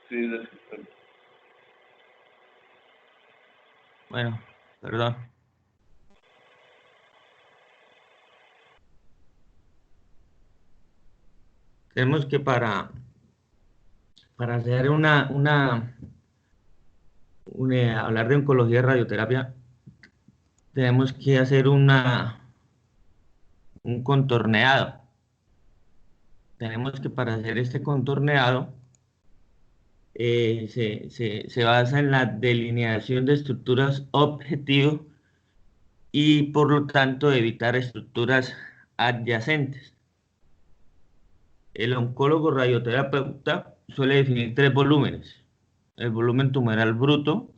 Sí, Bueno, perdón. Tenemos que para hacer hablar de oncología y radioterapia, tenemos que hacer un contorneado. Tenemos que para hacer este contorneado se basa en la delineación de estructuras objetivo y por lo tanto evitar estructuras adyacentes. El oncólogo radioterapeuta suele definir tres volúmenes: el volumen tumoral bruto,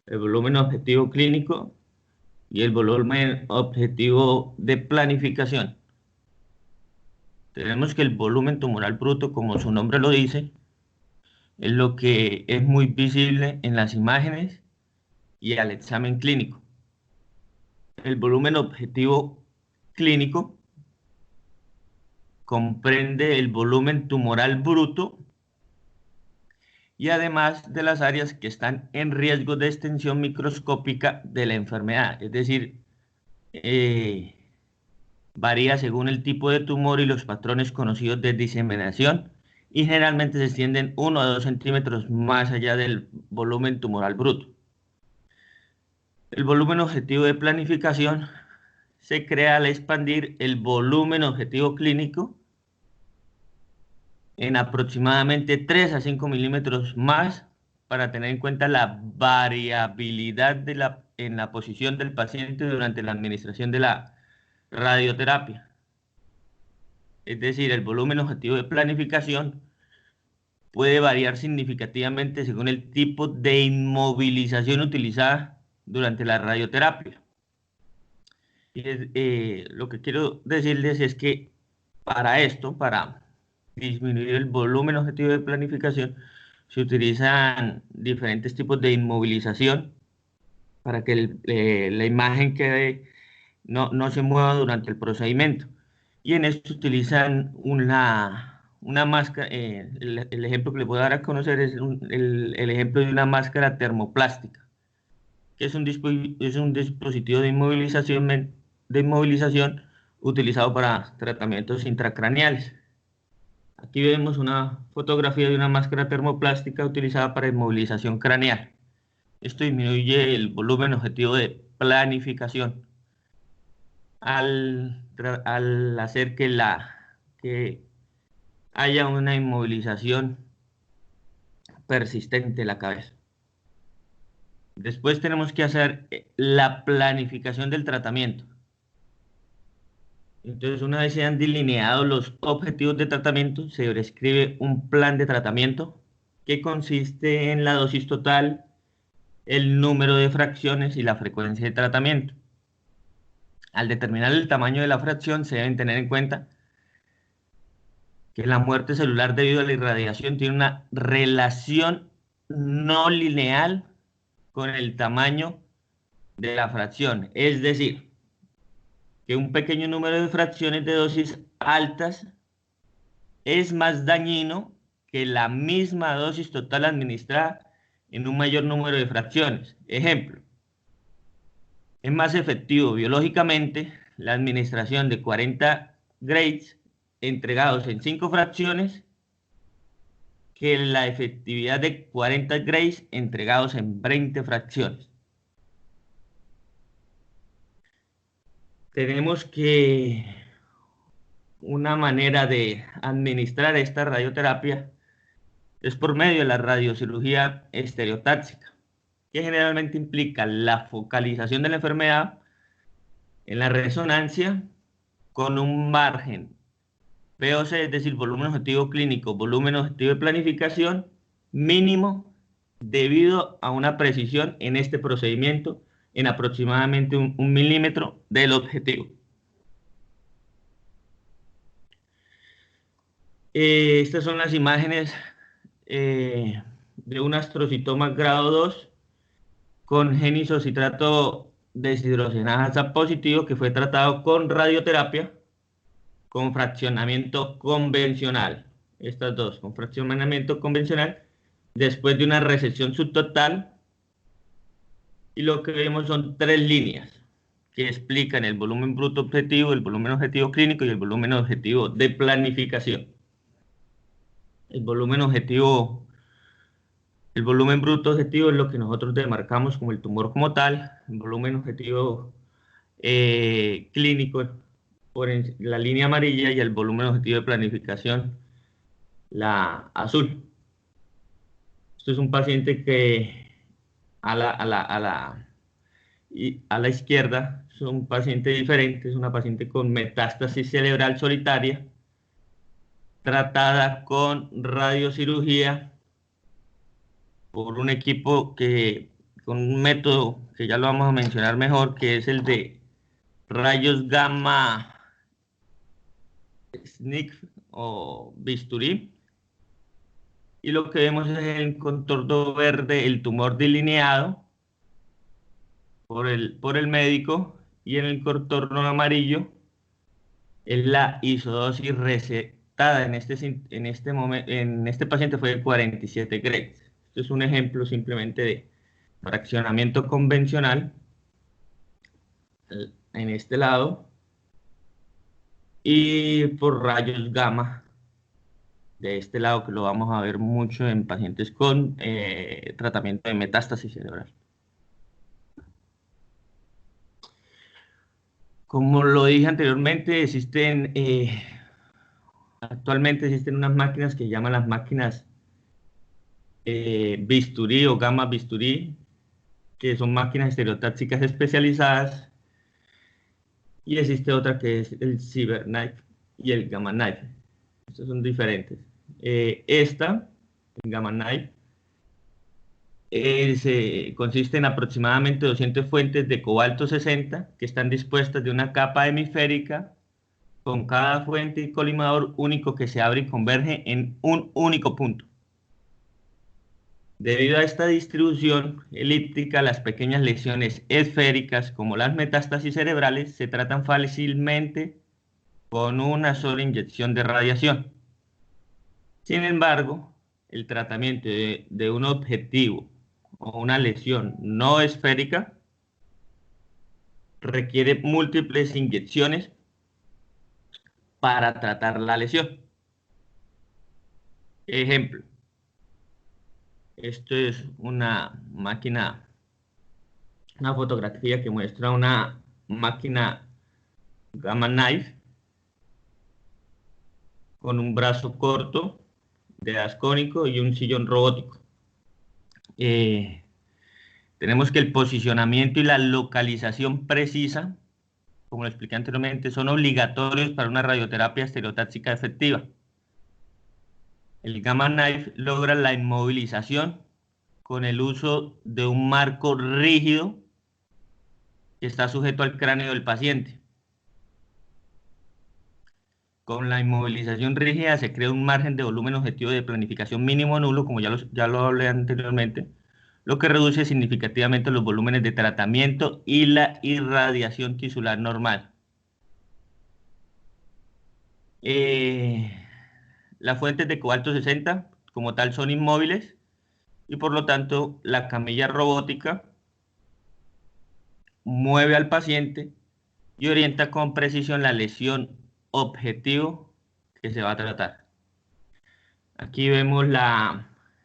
el volumen objetivo clínico y el volumen objetivo de planificación. Tenemos que el volumen tumoral bruto, como su nombre lo dice, es lo que es muy visible en las imágenes y al examen clínico. El volumen objetivo clínico comprende el volumen tumoral bruto y además de las áreas que están en riesgo de extensión microscópica de la enfermedad, es decir, eh, varía según el tipo de tumor y los patrones conocidos de diseminación y generalmente se extienden 1 a 2 centímetros más allá del volumen tumoral bruto. El volumen objetivo de planificación se crea al expandir el volumen objetivo clínico en aproximadamente 3 a 5 milímetros más para tener en cuenta la variabilidad en la posición del paciente durante la administración de la radioterapia. Es decir, el volumen objetivo de planificación puede variar significativamente según el tipo de inmovilización utilizada durante la radioterapia. Lo que quiero decirles es que para esto, para disminuir el volumen objetivo de planificación, se utilizan diferentes tipos de inmovilización para que la imagen no se mueva durante el procedimiento. Y en esto utilizan una máscara. El ejemplo que les voy a dar a conocer es el ejemplo de una máscara termoplástica, que es un dispositivo de inmovilización utilizado para tratamientos intracraneales. Aquí vemos una fotografía de una máscara termoplástica utilizada para inmovilización craneal. Esto disminuye el volumen objetivo de planificación al hacer que haya una inmovilización persistente de la cabeza. Después tenemos que hacer la planificación del tratamiento. Entonces, una vez se han delineado los objetivos de tratamiento, se prescribe un plan de tratamiento que consiste en la dosis total, el número de fracciones y la frecuencia de tratamiento. Al determinar el tamaño de la fracción, se deben tener en cuenta que la muerte celular debido a la irradiación tiene una relación no lineal con el tamaño de la fracción. Es decir, que un pequeño número de fracciones de dosis altas es más dañino que la misma dosis total administrada en un mayor número de fracciones. Ejemplo, es más efectivo biológicamente la administración de 40 grays entregados en 5 fracciones que la efectividad de 40 grays entregados en 20 fracciones. Tenemos que una manera de administrar esta radioterapia es por medio de la radiocirugía estereotáxica, que generalmente implica la focalización de la enfermedad en la resonancia con un margen VOC, es decir, volumen objetivo clínico, volumen objetivo de planificación mínimo debido a una precisión en este procedimiento en aproximadamente un milímetro del objetivo. Estas son las imágenes de un astrocitoma grado 2 con genisocitrato deshidrogenasa positivo que fue tratado con radioterapia con fraccionamiento convencional. Estas dos, con fraccionamiento convencional, después de una resección subtotal, y lo que vemos son tres líneas que explican el volumen bruto objetivo, el volumen objetivo clínico y el volumen objetivo de planificación. El volumen objetivo, el volumen bruto objetivo es lo que nosotros demarcamos como el tumor como tal. El volumen objetivo clínico por la línea amarilla y el volumen objetivo de planificación, la azul. Esto es un paciente que a la izquierda es un paciente diferente, es una paciente con metástasis cerebral solitaria, tratada con radiocirugía por un equipo con un método que ya lo vamos a mencionar mejor, que es el de rayos gamma SNIC o bisturí. Y lo que vemos es el contorno verde, el tumor delineado por el médico, y en el contorno amarillo es la isodosis recetada en este paciente fue de 47 Gray. Esto es un ejemplo simplemente de fraccionamiento convencional en este lado y por rayos gamma de este lado, que lo vamos a ver mucho en pacientes con tratamiento de metástasis cerebral. Como lo dije anteriormente, actualmente existen unas máquinas que llaman las máquinas bisturí o gamma bisturí, que son máquinas estereotáxicas especializadas, y existe otra que es el CyberKnife y el Gamma Knife. Estos son diferentes. El Gamma Knife, consiste en aproximadamente 200 fuentes de cobalto 60 que están dispuestas de una capa hemisférica, con cada fuente y colimador único que se abre y converge en un único punto. Debido a esta distribución elíptica, las pequeñas lesiones esféricas, como las metástasis cerebrales, se tratan fácilmente con una sola inyección de radiación. Sin embargo, el tratamiento de un objetivo o una lesión no esférica requiere múltiples inyecciones para tratar la lesión. Ejemplo, esto es una fotografía que muestra una máquina Gamma Knife con un brazo corto de haz cónico y un sillón robótico. Eh, Tenemos que el posicionamiento y la localización precisa, como lo expliqué anteriormente, son obligatorios para una radioterapia estereotáxica efectiva. El Gamma Knife logra la inmovilización con el uso de un marco rígido que está sujeto al cráneo del paciente. Con la inmovilización rígida se crea un margen de volumen objetivo de planificación mínimo nulo, como ya lo hablé anteriormente, lo que reduce significativamente los volúmenes de tratamiento y la irradiación tisular normal. Las fuentes de cobalto 60 como tal son inmóviles, y por lo tanto la camilla robótica mueve al paciente y orienta con precisión la lesión objetivo que se va a tratar. Aquí vemos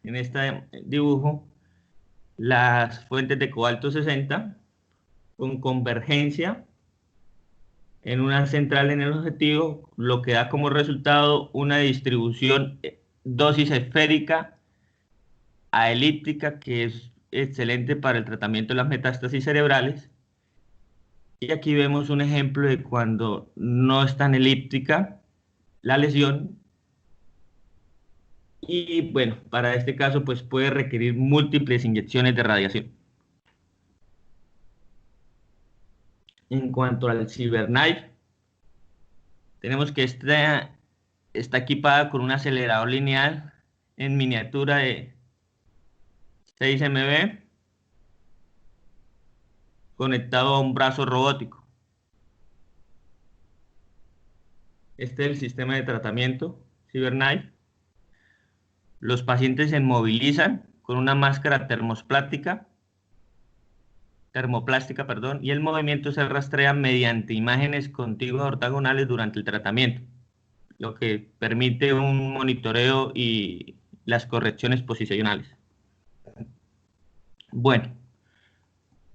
en este dibujo las fuentes de cobalto 60 con convergencia en una central en el objetivo, lo que da como resultado una distribución dosis esférica a elíptica, que es excelente para el tratamiento de las metástasis cerebrales. Y aquí vemos un ejemplo de cuando no es tan elíptica la lesión. Y bueno, para este caso pues puede requerir múltiples inyecciones de radiación. En cuanto al CyberKnife, tenemos que está equipada con un acelerador lineal en miniatura de 6 MB conectado a un brazo robótico. Este es el sistema de tratamiento CyberKnife. Los pacientes se movilizan con una máscara termoplástica, perdón, y el movimiento se rastrea mediante imágenes contiguas ortogonales durante el tratamiento, lo que permite un monitoreo y las correcciones posicionales. Bueno,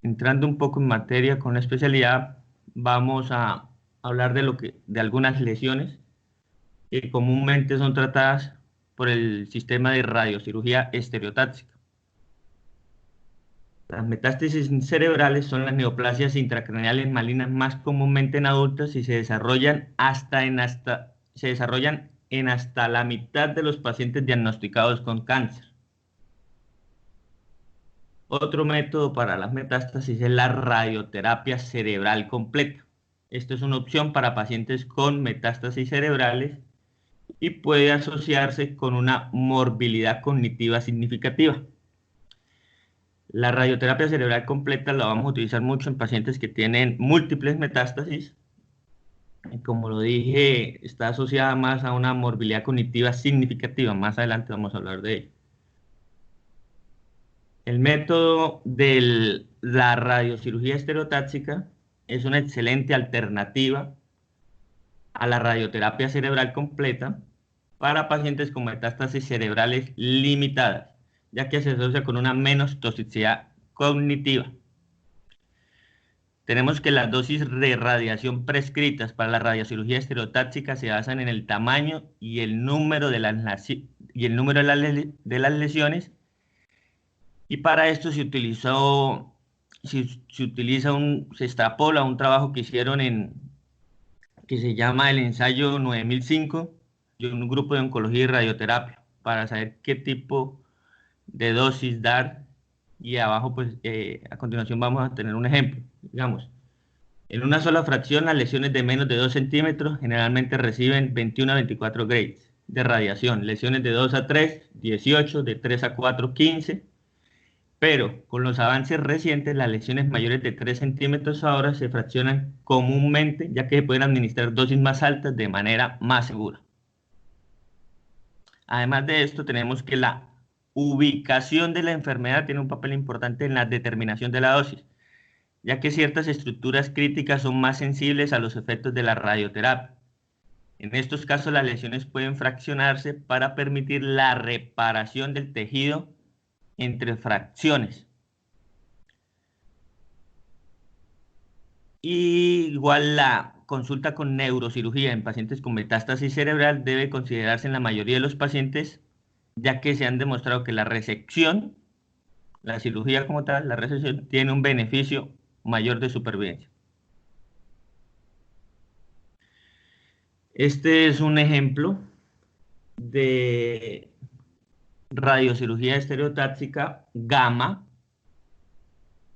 entrando un poco en materia con la especialidad, vamos a hablar de algunas lesiones que comúnmente son tratadas por el sistema de radiocirugía estereotáxica. Las metástasis cerebrales son las neoplasias intracraneales malignas más comúnmente en adultos y se desarrollan en hasta la mitad de los pacientes diagnosticados con cáncer. Otro método para las metástasis es la radioterapia cerebral completa. Esto es una opción para pacientes con metástasis cerebrales y puede asociarse con una morbilidad cognitiva significativa. La radioterapia cerebral completa la vamos a utilizar mucho en pacientes que tienen múltiples metástasis. Y como lo dije, está asociada más a una morbilidad cognitiva significativa. Más adelante vamos a hablar de ello. El método de la radiocirugía estereotáxica es una excelente alternativa a la radioterapia cerebral completa para pacientes con metástasis cerebrales limitadas, ya que se asocia con una menos toxicidad cognitiva. Tenemos que las dosis de radiación prescritas para la radiocirugía estereotáxica se basan en el tamaño y el número de las lesiones, y para esto se extrapola un trabajo que hicieron que se llama el ensayo 9005 de un grupo de oncología y radioterapia para saber qué tipo de dosis dar. Y abajo, pues, a continuación vamos a tener un ejemplo. Digamos, en una sola fracción, las lesiones de menos de 2 centímetros generalmente reciben 21 a 24 grays de radiación. Lesiones de 2 a 3, 18, de 3 a 4, 15. Pero con los avances recientes, las lesiones mayores de 3 centímetros ahora se fraccionan comúnmente, ya que se pueden administrar dosis más altas de manera más segura. Además de esto, tenemos que la ubicación de la enfermedad tiene un papel importante en la determinación de la dosis, ya que ciertas estructuras críticas son más sensibles a los efectos de la radioterapia. En estos casos, las lesiones pueden fraccionarse para permitir la reparación del tejido entre fracciones. Y igual la consulta con neurocirugía en pacientes con metástasis cerebral debe considerarse en la mayoría de los pacientes, ya que se han demostrado que la resección, la cirugía como tal, la resección tiene un beneficio mayor de supervivencia. Este es un ejemplo de radiocirugía estereotáxica gamma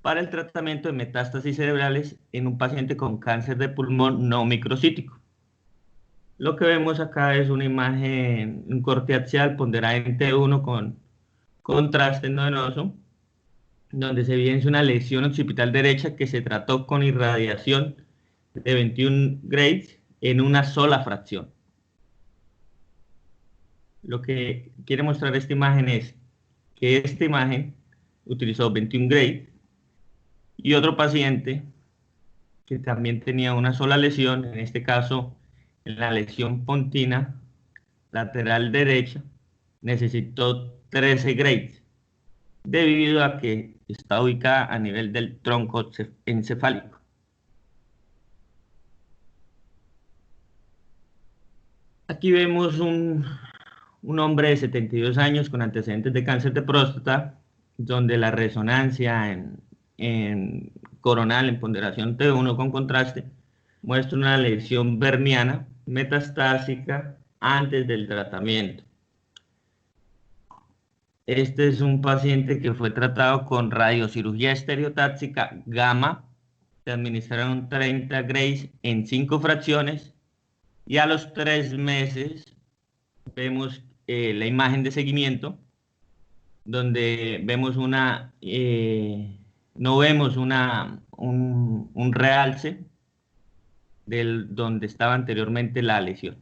para el tratamiento de metástasis cerebrales en un paciente con cáncer de pulmón no microcítico. Lo que vemos acá es una imagen, un corte axial ponderante 1 con contraste nodoso, donde se evidencia una lesión occipital derecha que se trató con irradiación de 21 grays en una sola fracción. Lo que quiere mostrar esta imagen es que esta imagen utilizó 21 grays y otro paciente que también tenía una sola lesión, en este caso en la lesión pontina lateral derecha, necesitó 13 grays debido a que está ubicada a nivel del tronco encefálico. Aquí vemos un hombre de 72 años con antecedentes de cáncer de próstata, donde la resonancia en coronal en ponderación T1 con contraste muestra una lesión berniana metastásica antes del tratamiento. Este es un paciente que fue tratado con radiocirugía estereotáxica gamma. Se administraron 30 grays en 5 fracciones y a los 3 meses vemos la imagen de seguimiento donde vemos no vemos un realce donde estaba anteriormente la lesión.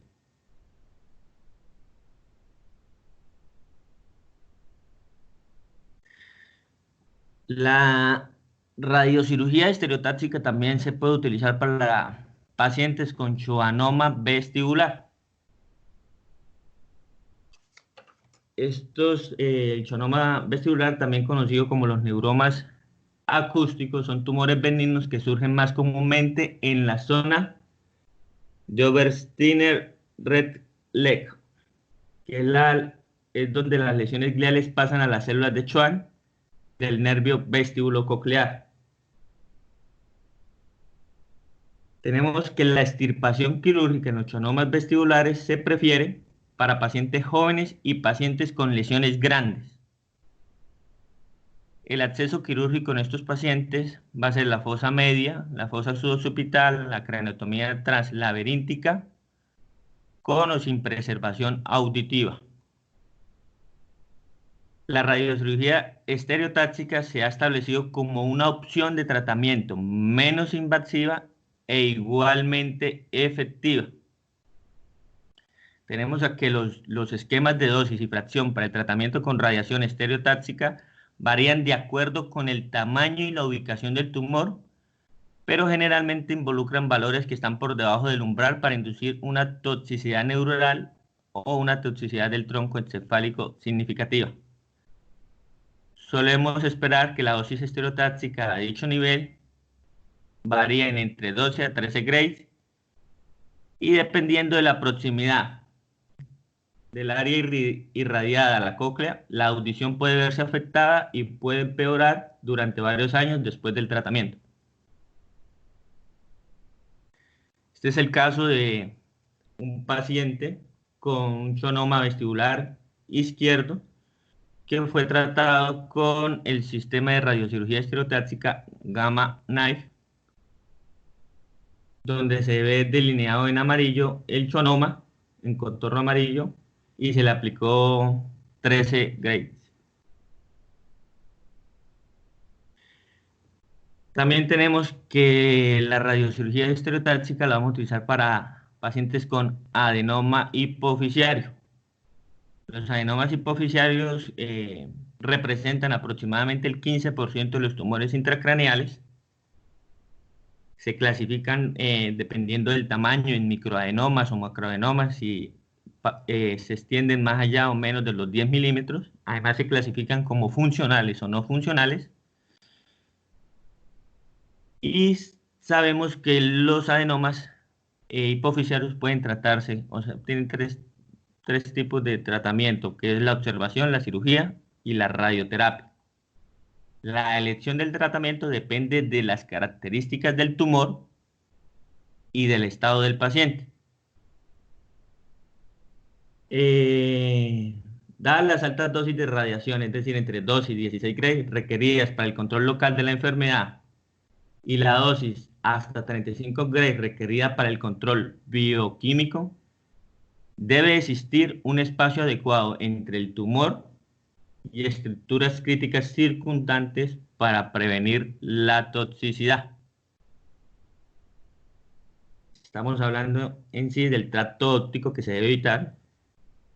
La radiocirugía estereotáxica también se puede utilizar para pacientes con schwannoma vestibular. El schwannoma vestibular, también conocido como los neuromas acústicos, son tumores benignos que surgen más comúnmente en la zona de Obersteiner-Redleck, que es donde las lesiones gliales pasan a las células de Schwann del nervio vestíbulo-coclear. Tenemos que la extirpación quirúrgica en los schwannomas vestibulares se prefiere para pacientes jóvenes y pacientes con lesiones grandes. El acceso quirúrgico en estos pacientes va a ser la fosa media, la fosa suboccipital, la craneotomía translaberíntica, con o sin preservación auditiva. La radiocirugía estereotáxica se ha establecido como una opción de tratamiento menos invasiva e igualmente efectiva. Tenemos a que los esquemas de dosis y fracción para el tratamiento con radiación estereotáxica varían de acuerdo con el tamaño y la ubicación del tumor, pero generalmente involucran valores que están por debajo del umbral para inducir una toxicidad neuronal o una toxicidad del tronco encefálico significativa. Solemos esperar que la dosis estereotáxica a dicho nivel varíen entre 12 a 13 grays y dependiendo de la proximidad del área irradiada a la cóclea, la audición puede verse afectada y puede empeorar durante varios años después del tratamiento. Este es el caso de un paciente con un schwannoma vestibular izquierdo que fue tratado con el sistema de radiocirugía estereotáxica Gamma Knife, donde se ve delineado en amarillo el schwannoma en contorno amarillo y se le aplicó 13 grays. También tenemos que la radiocirugía estereotáxica la vamos a utilizar para pacientes con adenoma hipofisiario. Los adenomas hipofisiarios representan aproximadamente el 15% de los tumores intracraneales. Se clasifican dependiendo del tamaño en microadenomas o macroadenomas y se extienden más allá o menos de los 10 milímetros. Además se clasifican como funcionales o no funcionales. Y sabemos que los adenomas hipofisiarios pueden tratarse, o sea, tienen tres tipos de tratamiento, que es la observación, la cirugía y la radioterapia. La elección del tratamiento depende de las características del tumor y del estado del paciente. Dadas las altas dosis de radiación, es decir, entre 2 y 16 grays requeridas para el control local de la enfermedad, y la dosis hasta 35 grays requerida para el control bioquímico, debe existir un espacio adecuado entre el tumor y estructuras críticas circundantes para prevenir la toxicidad. Estamos hablando en sí del tracto óptico que se debe evitar,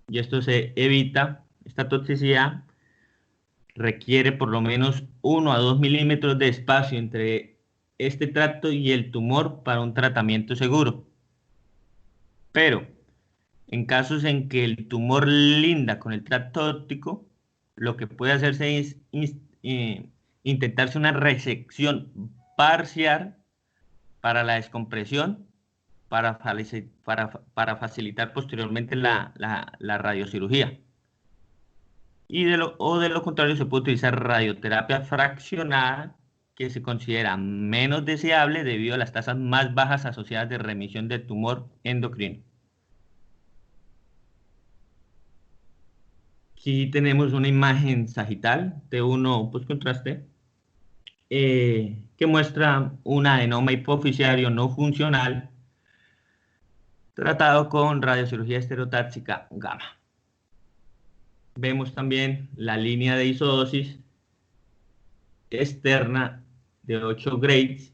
y esto se evita, esta toxicidad requiere por lo menos 1 a 2 milímetros de espacio entre este tracto y el tumor para un tratamiento seguro. Pero en casos en que el tumor linda con el tracto óptico, lo que puede hacerse es intentarse una resección parcial para la descompresión, para facilitar posteriormente la radiocirugía. O de lo contrario, se puede utilizar radioterapia fraccionada, que se considera menos deseable debido a las tasas más bajas asociadas de remisión de tumor endocrino. Aquí tenemos una imagen sagital de T1 postcontraste que muestra un adenoma hipofisiario no funcional tratado con radiocirugía estereotáxica gamma. Vemos también la línea de isodosis externa de 8 grays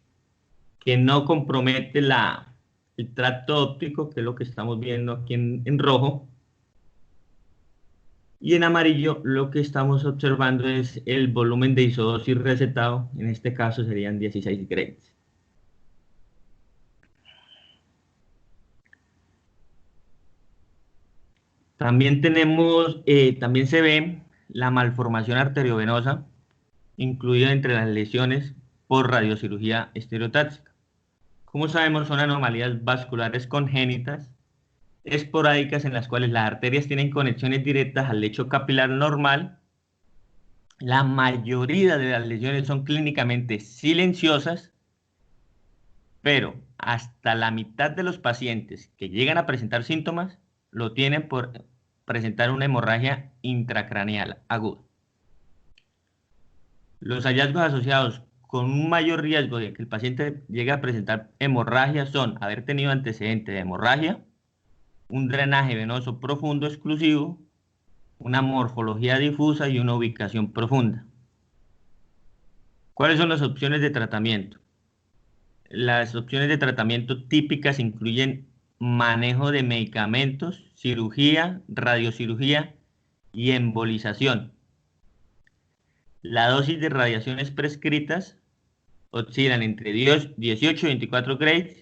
que no compromete el tracto óptico, que es lo que estamos viendo aquí en rojo. Y en amarillo lo que estamos observando es el volumen de isodosis recetado, en este caso serían 16 grays. También también se ve la malformación arteriovenosa, incluida entre las lesiones por radiocirugía estereotáxica. Como sabemos, son anomalías vasculares congénitas esporádicas en las cuales las arterias tienen conexiones directas al lecho capilar normal. La mayoría de las lesiones son clínicamente silenciosas, pero hasta la mitad de los pacientes que llegan a presentar síntomas lo tienen por presentar una hemorragia intracraneal aguda. Los hallazgos asociados con un mayor riesgo de que el paciente llegue a presentar hemorragia son haber tenido antecedentes de hemorragia, un drenaje venoso profundo exclusivo, una morfología difusa y una ubicación profunda. ¿Cuáles son las opciones de tratamiento? Las opciones de tratamiento típicas incluyen manejo de medicamentos, cirugía, radiocirugía y embolización. La dosis de radiaciones prescritas oscilan entre 18 y 24 grays.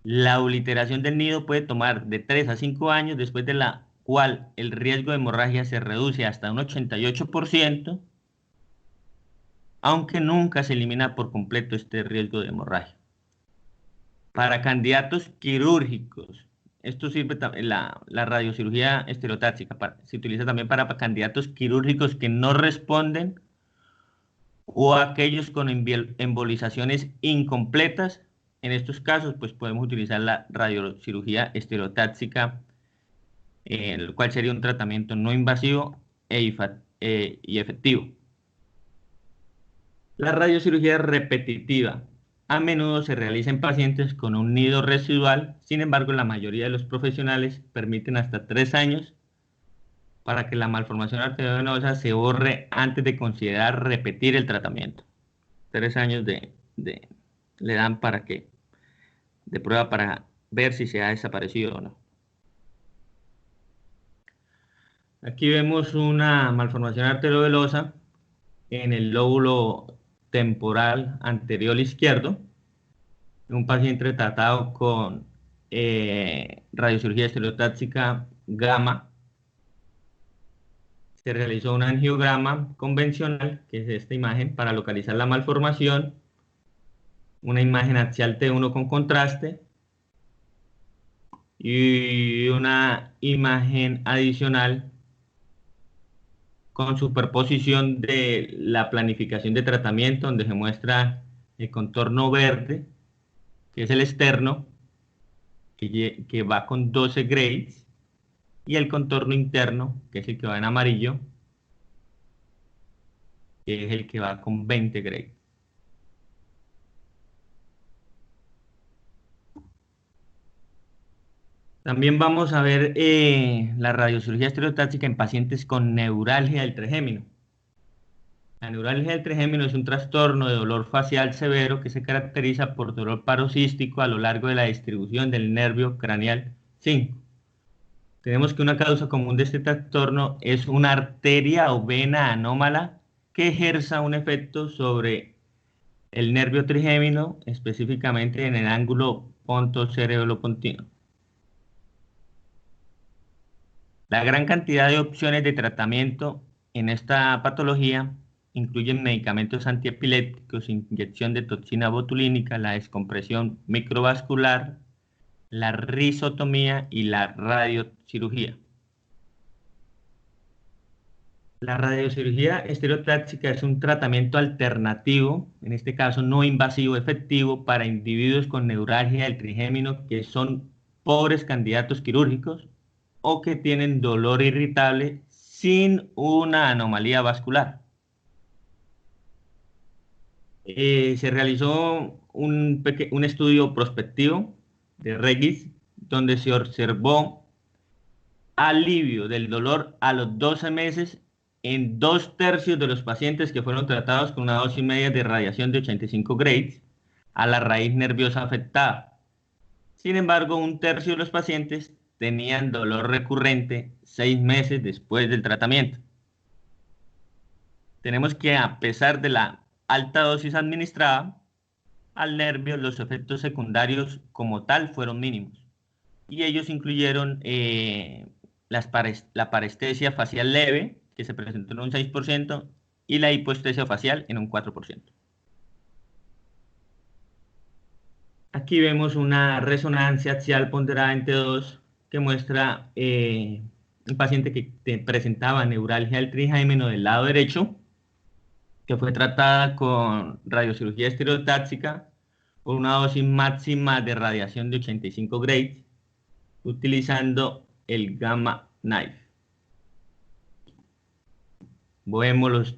La obliteración del nido puede tomar de 3 a 5 años, después de la cual el riesgo de hemorragia se reduce hasta un 88%, aunque nunca se elimina por completo este riesgo de hemorragia. Para candidatos quirúrgicos, esto sirve también, la radiocirugía estereotáxica se utiliza también para candidatos quirúrgicos que no responden o aquellos con embolizaciones incompletas. En estos casos, pues podemos utilizar la radiocirugía estereotáxica, el cual sería un tratamiento no invasivo y efectivo. La radiocirugía repetitiva a menudo se realiza en pacientes con un nido residual. Sin embargo, la mayoría de los profesionales permiten hasta 3 años para que la malformación arteriovenosa se borre antes de considerar repetir el tratamiento. 3 años le dan de prueba para ver si se ha desaparecido o no. Aquí vemos una malformación arteriovenosa en el lóbulo temporal anterior izquierdo, un paciente tratado con radiocirugía estereotáxica gamma. Se realizó un angiograma convencional, que es esta imagen, para localizar la malformación, una imagen axial T1 con contraste y una imagen adicional con superposición de la planificación de tratamiento, donde se muestra el contorno verde, que es el externo, que va con 12 grays, y el contorno interno, que es el que va en amarillo, que es el que va con 20 grays. También vamos a ver la radiocirugía estereotáxica en pacientes con neuralgia del trigémino. La neuralgia del trigémino es un trastorno de dolor facial severo que se caracteriza por dolor paroxístico a lo largo de la distribución del nervio craneal 5. Tenemos que una causa común de este trastorno es una arteria o vena anómala que ejerza un efecto sobre el nervio trigémino, específicamente en el ángulo pontocerebelo-pontino. La gran cantidad de opciones de tratamiento en esta patología incluyen medicamentos antiepilépticos, inyección de toxina botulínica, la descompresión microvascular, la rizotomía y la radiocirugía. La radiocirugía estereotáxica es un tratamiento alternativo, en este caso no invasivo efectivo, para individuos con neuralgia del trigémino que son pobres candidatos quirúrgicos o que tienen dolor irritable sin una anomalía vascular. Se realizó un estudio prospectivo de Regis, donde se observó alivio del dolor a los 12 meses en 2/3 de los pacientes que fueron tratados con una dosis media de radiación de 85 grays a la raíz nerviosa afectada. Sin embargo, 1/3 de los pacientes tenían dolor recurrente 6 meses después del tratamiento. Tenemos que, a pesar de la alta dosis administrada al nervio, los efectos secundarios como tal fueron mínimos. Y ellos incluyeron la parestesia facial leve, que se presentó en un 6%, y la hipoestesia facial en un 4%. Aquí vemos una resonancia axial ponderada en T2 que muestra un paciente que presentaba neuralgia del trigémino del lado derecho, que fue tratada con radiocirugía estereotáxica por una dosis máxima de radiación de 85 grays, utilizando el Gamma Knife. Vemos los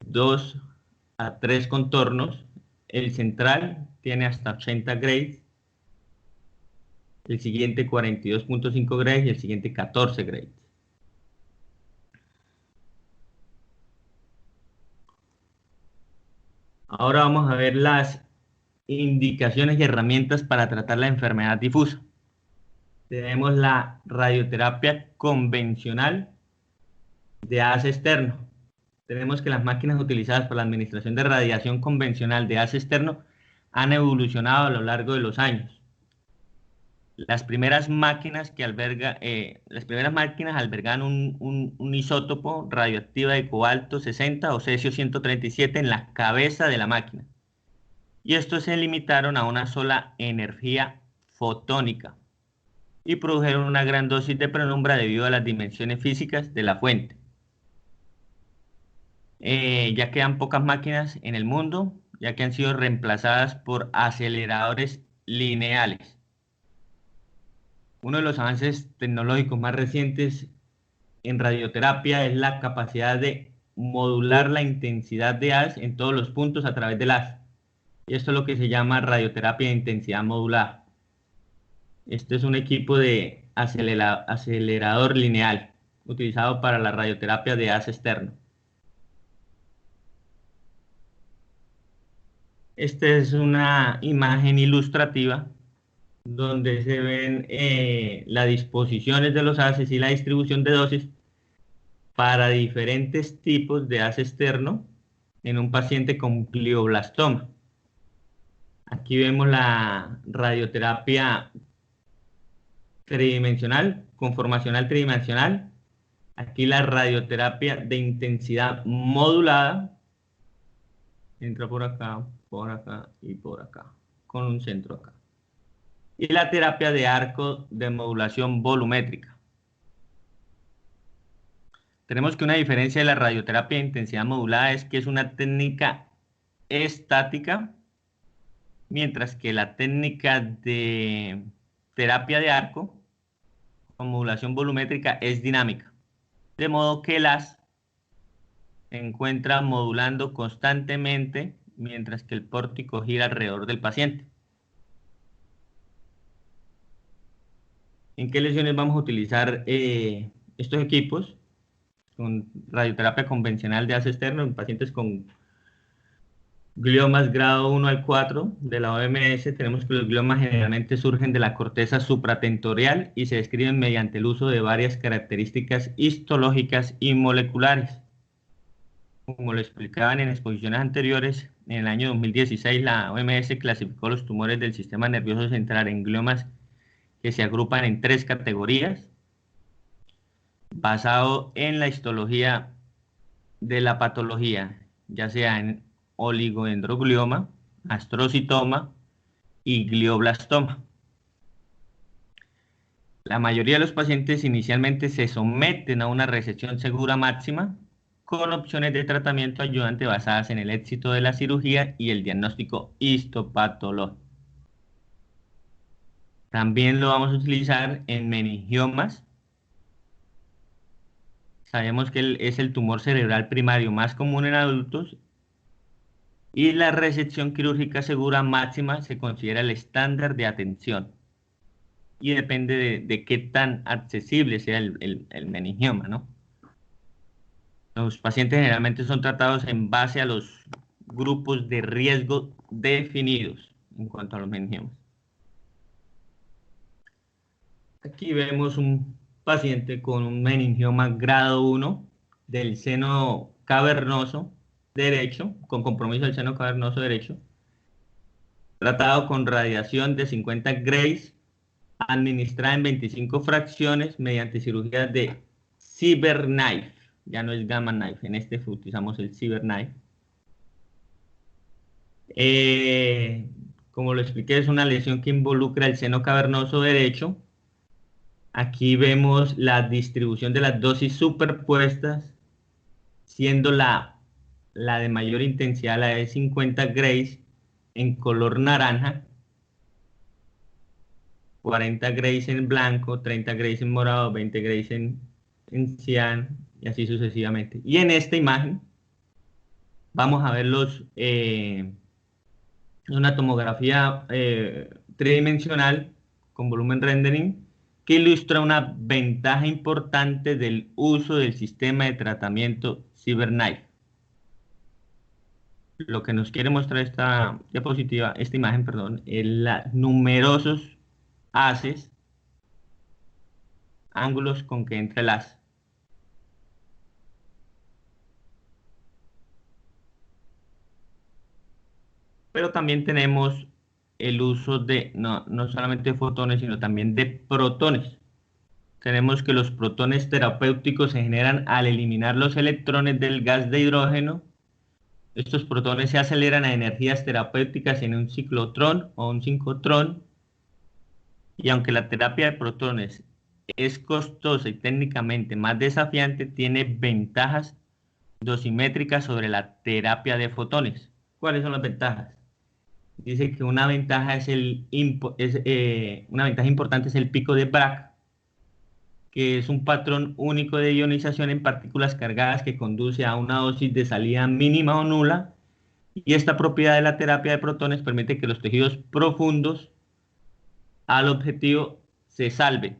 2 a 3 contornos. El central tiene hasta 80 grays, el siguiente 42.5 grays y el siguiente 14 grays. Ahora vamos a ver las indicaciones y herramientas para tratar la enfermedad difusa. Tenemos la radioterapia convencional de haz externo. Tenemos que las máquinas utilizadas para la administración de radiación convencional de haz externo han evolucionado a lo largo de los años. Las primeras máquinas albergan un isótopo radioactivo de cobalto 60 o cesio 137 en la cabeza de la máquina. Y estos se limitaron a una sola energía fotónica y produjeron una gran dosis de penumbra debido a las dimensiones físicas de la fuente. Ya quedan pocas máquinas en el mundo, ya que han sido reemplazadas por aceleradores lineales. Uno de los avances tecnológicos más recientes en radioterapia es la capacidad de modular la intensidad de haz en todos los puntos a través del haz. Y esto es lo que se llama radioterapia de intensidad modulada. Este es un equipo de acelerador lineal utilizado para la radioterapia de haz externo. Esta es una imagen ilustrativa donde se ven las disposiciones de los haces y la distribución de dosis para diferentes tipos de haz externo en un paciente con glioblastoma. Aquí vemos la radioterapia tridimensional, conformacional tridimensional. Aquí la radioterapia de intensidad modulada. Entra por acá y por acá, con un centro acá. Y la terapia de arco de modulación volumétrica. Tenemos que una diferencia de la radioterapia de intensidad modulada es que es una técnica estática, mientras que la técnica de terapia de arco con modulación volumétrica es dinámica. De modo que las se encuentra modulando constantemente mientras que el pórtico gira alrededor del paciente. ¿En qué lesiones vamos a utilizar estos equipos? Con radioterapia convencional de haz externo en pacientes con gliomas grado 1 al 4 de la OMS. Tenemos que los gliomas generalmente surgen de la corteza supratentorial y se describen mediante el uso de varias características histológicas y moleculares. Como lo explicaban en exposiciones anteriores, en el año 2016 la OMS clasificó los tumores del sistema nervioso central en gliomas que se agrupan en 3 categorías, basado en la histología de la patología, ya sea en oligodendroglioma, astrocitoma y glioblastoma. La mayoría de los pacientes inicialmente se someten a una resección segura máxima con opciones de tratamiento ayudante basadas en el éxito de la cirugía y el diagnóstico histopatológico. También lo vamos a utilizar en meningiomas. Sabemos que es el tumor cerebral primario más común en adultos y la resección quirúrgica segura máxima se considera el estándar de atención y depende de qué tan accesible sea el meningioma, ¿no? Los pacientes generalmente son tratados en base a los grupos de riesgo definidos en cuanto a los meningiomas. Aquí vemos un paciente con un meningioma grado 1 del seno cavernoso derecho, con compromiso del seno cavernoso derecho, tratado con radiación de 50 grays, administrada en 25 fracciones mediante cirugía de CyberKnife. Ya no es Gamma Knife, en este utilizamos el CyberKnife. Como lo expliqué, es una lesión que involucra el seno cavernoso derecho. Aquí vemos la distribución de las dosis superpuestas, siendo la de mayor intensidad, la de 50 grays, en color naranja, 40 grays en blanco, 30 grays en morado, 20 grays en cian, y así sucesivamente. Y en esta imagen vamos a ver una tomografía tridimensional con volumen rendering que ilustra una ventaja importante del uso del sistema de tratamiento CyberKnife. Lo que nos quiere mostrar esta diapositiva, esta imagen, perdón, es los numerosos haces, ángulos con que entrelaza. Pero también tenemos el uso de no solamente de fotones, sino también de protones. Tenemos que los protones terapéuticos se generan al eliminar los electrones del gas de hidrógeno. Estos protones se aceleran a energías terapéuticas en un ciclotrón o un sincrotrón. Y aunque la terapia de protones es costosa y técnicamente más desafiante, tiene ventajas dosimétricas sobre la terapia de fotones. ¿Cuáles son las ventajas? Dice que una ventaja una ventaja importante es el pico de Bragg, que es un patrón único de ionización en partículas cargadas que conduce a una dosis de salida mínima o nula, y esta propiedad de la terapia de protones permite que los tejidos profundos al objetivo se salven.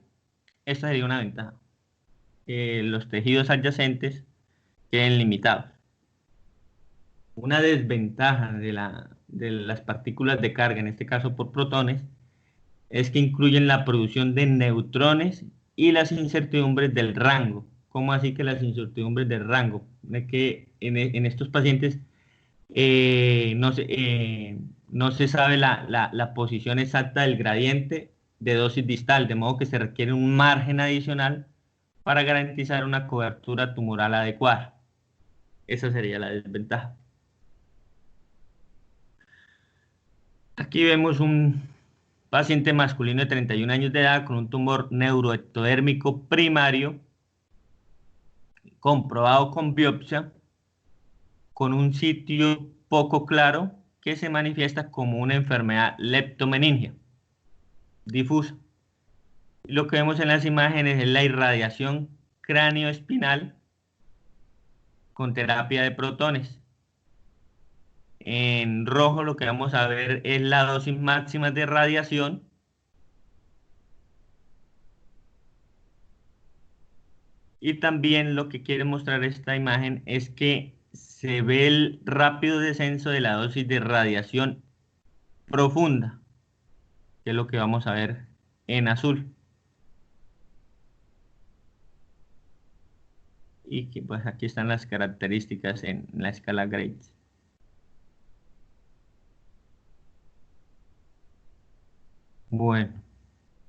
Esta sería una ventaja. Los tejidos adyacentes queden limitados. Una desventaja de las partículas de carga, en este caso por protones, es que incluyen la producción de neutrones y las incertidumbres del rango. ¿Cómo así que las incertidumbres del rango? De que en estos pacientes no se sabe la posición exacta del gradiente de dosis distal, de modo que se requiere un margen adicional para garantizar una cobertura tumoral adecuada. Esa sería la desventaja. Aquí vemos un paciente masculino de 31 años de edad con un tumor neuroectodérmico primario comprobado con biopsia, con un sitio poco claro que se manifiesta como una enfermedad leptomeningia difusa. Lo que vemos en las imágenes es la irradiación cráneoespinal con terapia de protones. En rojo lo que vamos a ver es la dosis máxima de radiación. Y también lo que quiere mostrar esta imagen es que se ve el rápido descenso de la dosis de radiación profunda, que es lo que vamos a ver en azul. Y que pues aquí están las características en la escala Graves. Bueno,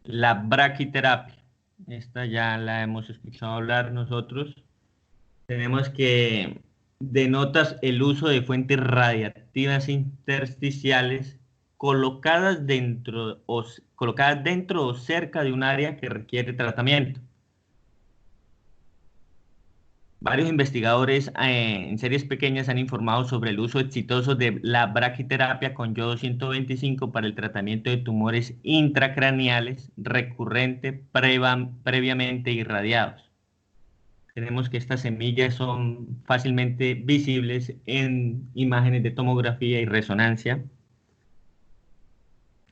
la braquiterapia. Esta ya la hemos escuchado hablar nosotros. Tenemos que denotas el uso de fuentes radiactivas intersticiales colocadas dentro o cerca de un área que requiere tratamiento. Varios investigadores en series pequeñas han informado sobre el uso exitoso de la braquiterapia con yodo 125 para el tratamiento de tumores intracraneales recurrente previamente irradiados. Tenemos que estas semillas son fácilmente visibles en imágenes de tomografía y resonancia.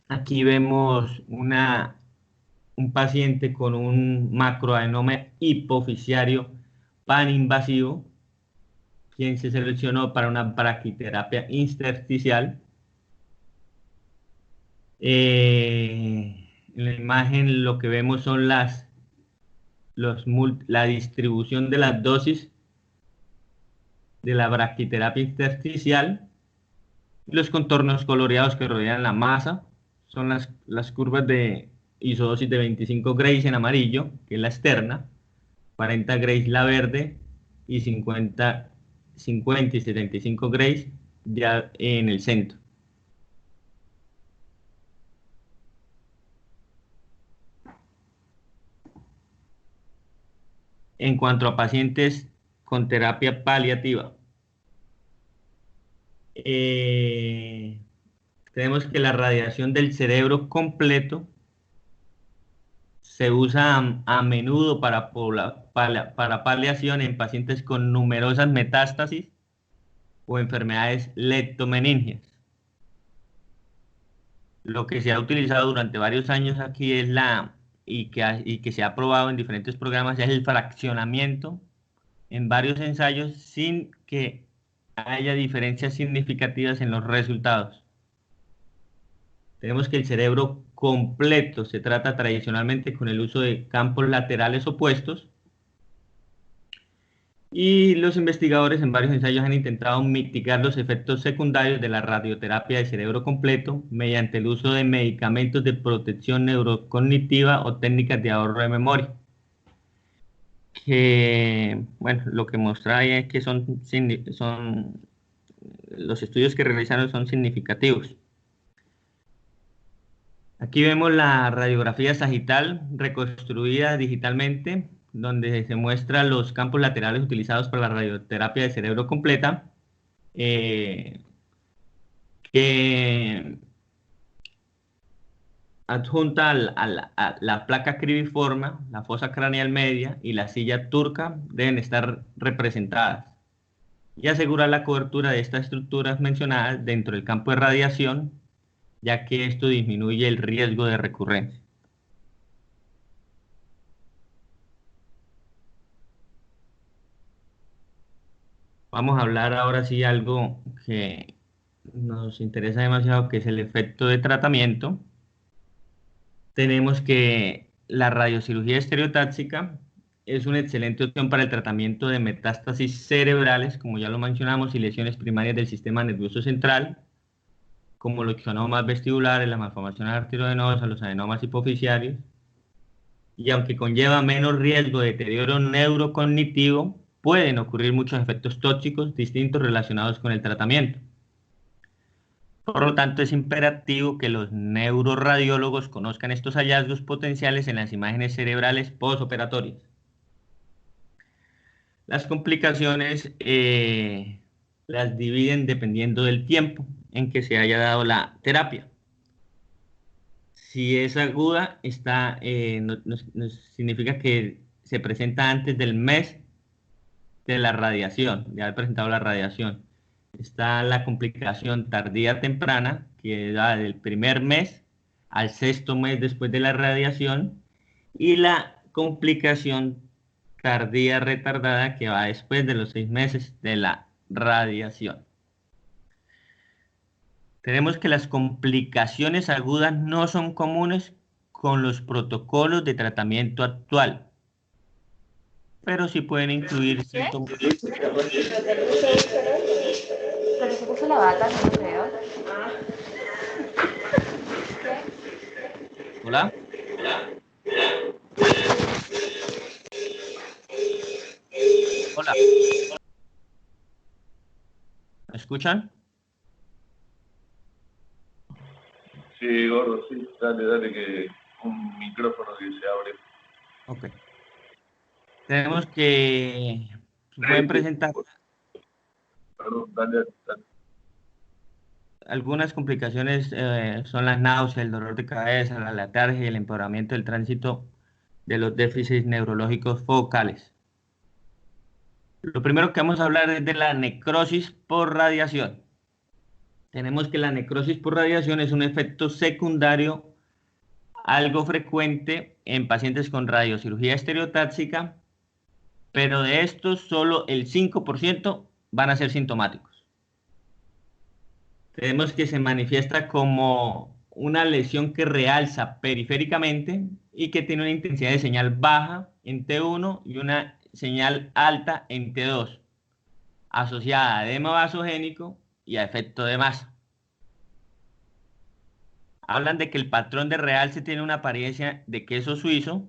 Aquí vemos un paciente con un macroadenoma hipofisiario paninvasivo, quien se seleccionó para una braquiterapia intersticial. En la imagen lo que vemos son la distribución de las dosis de la braquiterapia intersticial. Los contornos coloreados que rodean la masa son las curvas de isodosis de 25 Grays en amarillo, que es la externa, 40 Grays la verde y 50 y 75 Grays ya en el centro. En cuanto a pacientes con terapia paliativa, tenemos que la radiación del cerebro completo se usa a menudo para paliación en pacientes con numerosas metástasis o enfermedades leptomeningias. Lo que se ha utilizado durante varios años aquí es y que se ha probado en diferentes programas es el fraccionamiento en varios ensayos sin que haya diferencias significativas en los resultados. Tenemos que el cerebro completo se trata tradicionalmente con el uso de campos laterales opuestos, y los investigadores en varios ensayos han intentado mitigar los efectos secundarios de la radioterapia de cerebro completo mediante el uso de medicamentos de protección neurocognitiva o técnicas de ahorro de memoria. Que, bueno, lo que muestra ahí es que los estudios que realizaron son significativos. Aquí vemos la radiografía sagital reconstruida digitalmente, donde se muestran los campos laterales utilizados para la radioterapia de cerebro completa, que adjunta a la placa cribiforme, la fosa craneal media y la silla turca deben estar representadas, y asegurar la cobertura de estas estructuras mencionadas dentro del campo de radiación, ya que esto disminuye el riesgo de recurrencia. Vamos a hablar ahora sí algo que nos interesa demasiado, que es el efecto de tratamiento. Tenemos que la radiocirugía estereotáxica es una excelente opción para el tratamiento de metástasis cerebrales, como ya lo mencionamos, y lesiones primarias del sistema nervioso central, como los xenomas vestibulares, las malformaciones arteriovenosas, los adenomas hipoficiarios. Y aunque conlleva menos riesgo de deterioro neurocognitivo, pueden ocurrir muchos efectos tóxicos distintos relacionados con el tratamiento. Por lo tanto, es imperativo que los neuroradiólogos conozcan estos hallazgos potenciales en las imágenes cerebrales postoperatorias. Las complicaciones las dividen dependiendo del tiempo en que se haya dado la terapia. Si es aguda, significa que se presenta antes del mes de la radiación, de haber presentado la radiación. Está la complicación tardía temprana, que va del primer mes al sexto mes después de la radiación, y la complicación tardía retardada, que va después de los 6 meses de la radiación. Tenemos que las complicaciones agudas no son comunes con los protocolos de tratamiento actual, pero sí pueden incluir síntomas. Pero se puso la bata, no lo creo. Hola. Hola. ¿Me escuchan? Sí, gordo, sí. Dale, que un micrófono que se abre. Ok. Tenemos que pueden presentar Perdón, dale. algunas complicaciones, son las náuseas, el dolor de cabeza, la letargia y el empeoramiento del tránsito de los déficits neurológicos focales. Lo primero que vamos a hablar es de la necrosis por radiación. Tenemos que la necrosis por radiación es un efecto secundario algo frecuente en pacientes con radiocirugía estereotáxica, pero de estos solo el 5% van a ser sintomáticos. Tenemos que se manifiesta como una lesión que realza periféricamente y que tiene una intensidad de señal baja en T1 y una señal alta en T2, asociada a edema vasogénico y a efecto de masa. Hablan de que el patrón de realce tiene una apariencia de queso suizo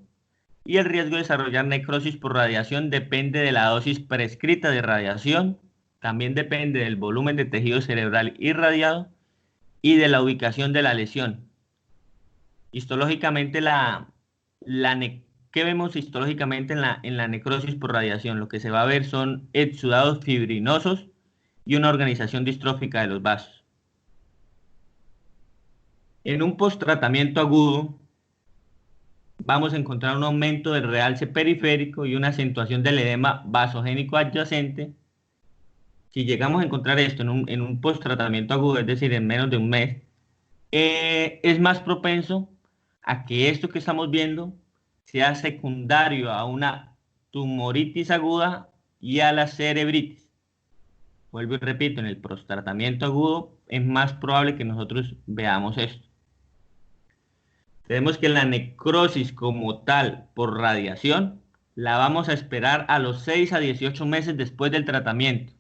y el riesgo de desarrollar necrosis por radiación depende de la dosis prescrita de radiación, también depende del volumen de tejido cerebral irradiado y de la ubicación de la lesión. Histológicamente, ¿qué vemos histológicamente en la necrosis por radiación? Lo que se va a ver son exudados fibrinosos y una organización distrófica de los vasos. En un posttratamiento agudo, vamos a encontrar un aumento del realce periférico y una acentuación del edema vasogénico adyacente. Si llegamos a encontrar esto en un posttratamiento agudo, es decir, en menos de un mes, es más propenso a que esto que estamos viendo sea secundario a una tumoritis aguda y a la cerebritis. Vuelvo y repito, en el posttratamiento agudo es más probable que nosotros veamos esto. Tenemos que la necrosis como tal por radiación la vamos a esperar a los 6 a 18 meses después del tratamiento.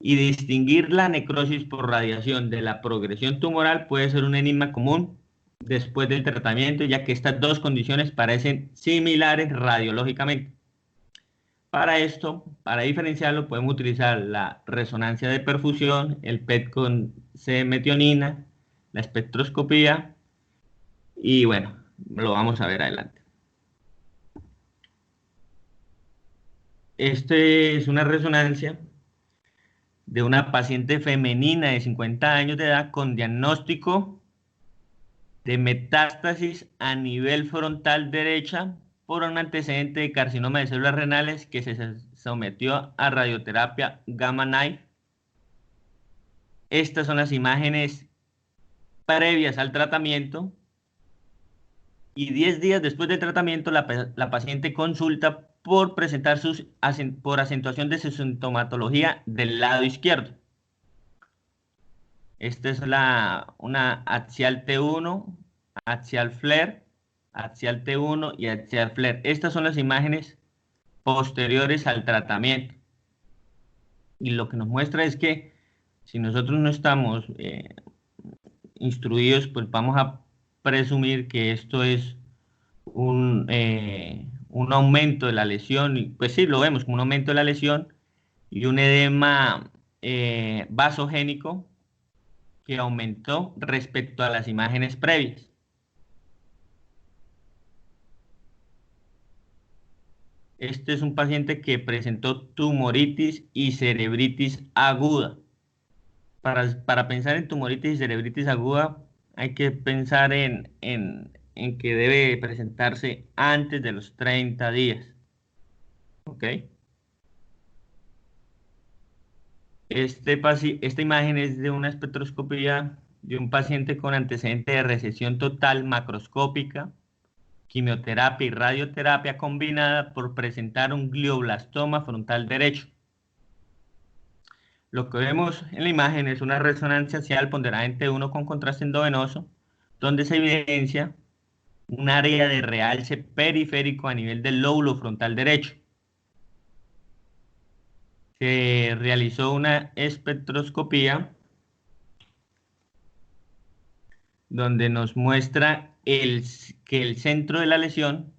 Y distinguir la necrosis por radiación de la progresión tumoral puede ser un enigma común después del tratamiento, ya que estas dos condiciones parecen similares radiológicamente. Para esto, para diferenciarlo, podemos utilizar la resonancia de perfusión, el PET con C-metionina, la espectroscopía y bueno, lo vamos a ver adelante. Este es una resonancia de una paciente femenina de 50 años de edad con diagnóstico de metástasis a nivel frontal derecha por un antecedente de carcinoma de células renales que se sometió a radioterapia gamma knife. Estas son las imágenes previas al tratamiento y 10 días después del tratamiento la paciente consulta por presentar por acentuación de su sintomatología del lado izquierdo. Esta es una axial T1, axial flare, axial T1 y axial flare. Estas son las imágenes posteriores al tratamiento. Y lo que nos muestra es que si nosotros no estamos instruidos, pues vamos a presumir que esto es un aumento de la lesión. Y pues sí, lo vemos como un aumento de la lesión y un edema vasogénico que aumentó respecto a las imágenes previas. Este es un paciente que presentó tumoritis y cerebritis aguda. Para pensar en tumoritis y cerebritis aguda, hay que pensar en que debe presentarse antes de los 30 días. ¿Ok? Esta imagen es de una espectroscopía de un paciente con antecedente de recesión total macroscópica, quimioterapia y radioterapia combinada por presentar un glioblastoma frontal derecho. Lo que vemos en la imagen es una resonancia axial ponderada en T1 con contraste endovenoso, donde se evidencia un área de realce periférico a nivel del lóbulo frontal derecho. Se realizó una espectroscopía donde nos muestra que el centro de la lesión